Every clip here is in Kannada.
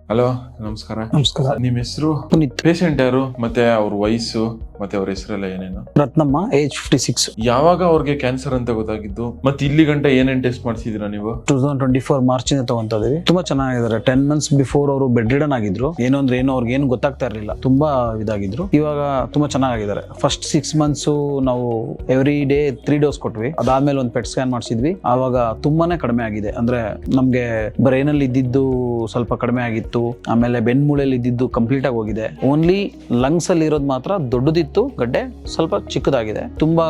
ಹಲೋ, ನಮಸ್ಕಾರ. ನಮಸ್ಕಾರ. ನಿಮ್ ಹೆಸರು? ಪುನೀತ್. ಪೇಷಂಟ್ ಯಾರು, ಮತ್ತೆ ಅವ್ರ ವಯಸ್ಸು, ಮತ್ತೆ ಅವ್ರ ಹೆಸರೆಲ್ಲ ಏನೇನು? ರತ್ನಮ್ಮ, ಏಜ್ 56. ಯಾವಾಗ ಅವ್ರಿಗೆ ಕ್ಯಾನ್ಸರ್ ಅಂತ ಗೊತ್ತಾಗಿದ್ದು, ಮತ್ತೆ ಇಲ್ಲಿ ಗಂಟ ಏನೇನ್ ಟೆಸ್ಟ್ ಮಾಡಿಸಿದಿರಾ ನೀವು? 2024 ಮಾರ್ಚ್ ಇಂದ ತಗೊಂತಿದೀವಿ. ತುಂಬಾ ಚೆನ್ನಾಗಿದ್ದಾರೆ. 10 months ಬಿಫೋರ್ ಅವರು ಬೆಡ್ ರಿಡನ್ ಆಗಿದ್ರು. ಏನು ಅಂದ್ರೆ ಏನು ಅವ್ರಿಗೆ ಏನು ಗೊತ್ತಾಗ್ತಾ ಇರಲಿಲ್ಲ, ತುಂಬಾ ಇದಾಗಿದ್ರು. ಇವಾಗ ತುಂಬಾ ಚೆನ್ನಾಗಿದ್ದಾರೆ. ಫಸ್ಟ್ 6 months ನಾವು ಎವ್ರಿ ಡೇ 3 dose ಕೊಟ್ವಿ. ಅದಾದ್ಮೇಲೆ ಒಂದು ಪೆಟ್ ಸ್ಕ್ಯಾನ್ ಮಾಡಿಸಿದ್ವಿ. ಆವಾಗ ತುಂಬಾನೇ ಕಡಿಮೆ ಆಗಿದೆ. ಅಂದ್ರೆ ನಮ್ಗೆ ಬ್ರೈನ್ ಅಲ್ಲಿ ಇದ್ದಿದ್ದು ಸ್ವಲ್ಪ ಕಡಿಮೆ ಆಗಿತ್ತು, ಆಮೇಲೆ ಬೆನ್ಮೂಳೆಯಲ್ಲಿ ಇದ್ದಿದ್ದು ಕಂಪ್ಲೀಟ್ ಆಗಿ ಹೋಗಿದೆ. ಓನ್ಲಿ ಲಂಗ್ಸ್ ಅಲ್ಲಿ ಇರೋದು ಮಾತ್ರ ದೊಡ್ಡದಿತ್ತು, ಗಡ್ಡೆ ಸ್ವಲ್ಪ ಚಿಕ್ಕದಾಗಿದೆ. ತುಂಬಾ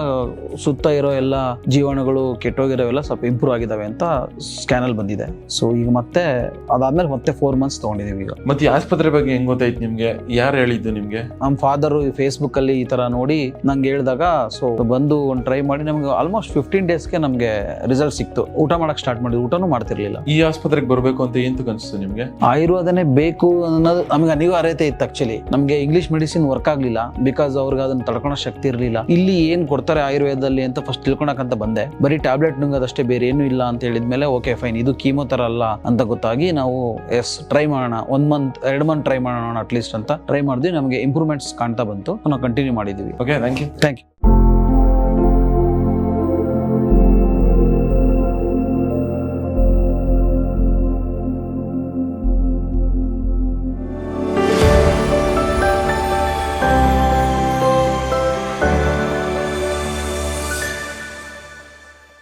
ಸುತ್ತ ಇರೋ ಎಲ್ಲ ಜೀವಾಣುಗಳು ಕೆಟ್ಟೋಗಿರೋವೆಲ್ಲ ಸ್ವಲ್ಪ ಇಂಪ್ರೂವ್ ಆಗಿದಾವೆ ಅಂತ ಸ್ಕ್ಯಾನ್ ಅಲ್ಲಿ ಬಂದಿದೆ. ಸೊ ಈಗ ಮತ್ತೆ ಅದಾದ್ಮೇಲೆ ಮತ್ತೆ 4 months ತಗೊಂಡಿದೀವಿ. ಈಗ ಮತ್ತೆ ಈ ಆಸ್ಪತ್ರೆ ಬಗ್ಗೆ ಹೆಂಗ್ ಗೊತ್ತಾಯ್ತು ನಿಮ್ಗೆ? ಯಾರು ಹೇಳಿದ್ದು ನಿಮ್ಗೆ? ನಮ್ಮ ಫಾದರ್ ಫೇಸ್ಬುಕ್ ಅಲ್ಲಿ ಈ ತರ ನೋಡಿ ನಂಗೆ ಹೇಳಿದಾಗ, ಸೊ ಬಂದು ಒಂದು ಟ್ರೈ ಮಾಡಿ ನಮ್ಗೆ ಆಲ್ಮೋಸ್ಟ್ 15 daysಗೆ ನಮ್ಗೆ ರಿಸಲ್ಟ್ ಸಿಕ್ತು. ಊಟ ಮಾಡಕ್ ಸ್ಟಾರ್ಟ್ ಮಾಡಿದ್ವಿ. ಊಟನೂ ಮಾಡ್ತಿರ್ಲಿಲ್ಲ. ಈ ಆಸ್ಪತ್ರೆಗೆ ಬರ್ಬೇಕು ಅಂತ ಏನ್ ಅನ್ಸುತ್ತೆ ನಿಮ್ಗೆ? ಆಯುರ್ವೇದನೇ ಬೇಕು ಅನ್ನೋದು ನಮ್ಗೆ ಅನಿವಾರ್ಯತೆ ಇತ್ತು. ಆಕ್ಚುಲಿ ನಮ್ಗೆ ಇಂಗ್ಲಿಷ್ ಮೆಡಿಸಿನ್ ವರ್ಕ್ ಆಗ್ಲಿಲ್ಲ, ಬಿಕಾಸ್ ಅವ್ರಿಗೆ ಅದನ್ನ ತಡ್ಕೊಳೋ ಶಕ್ತಿ ಇರಲಿಲ್ಲ. ಇಲ್ಲಿ ಏನ್ ಕೊಡ್ತಾರೆ ಆಯುರ್ವೇದದಲ್ಲಿ ಅಂತ ಫಸ್ಟ್ ತಿಳ್ಕೊಳಕಂತ ಬಂದೆ. ಬರೀ ಟ್ಯಾಬ್ಲೆಟ್ ನುಂಗೋದಷ್ಟೇ, ಬೇರೆ ಏನು ಇಲ್ಲ ಅಂತ ಹೇಳಿದ್ಮೇಲೆ ಓಕೆ ಫೈನ್, ಇದು ಕೀಮೋ ತರ ಅಲ್ಲ ಅಂತ ಗೊತ್ತಾಗಿ ನಾವು ಟ್ರೈ ಮಾಡೋಣ, 1 month 2 month ಟ್ರೈ ಮಾಡೋಣ ಅಟ್ಲೀಸ್ಟ್ ಅಂತ ಟ್ರೈ ಮಾಡಿದ್ವಿ. ನಮಗೆ ಇಂಪ್ರೂವ್ಮೆಂಟ್ಸ್ ಕಾಣ್ತಾ ಬಂತು. ನಾವು ಕಂಟಿನ್ಯೂ ಮಾಡಿದ್ವಿ. Okay, thank you. Thank you.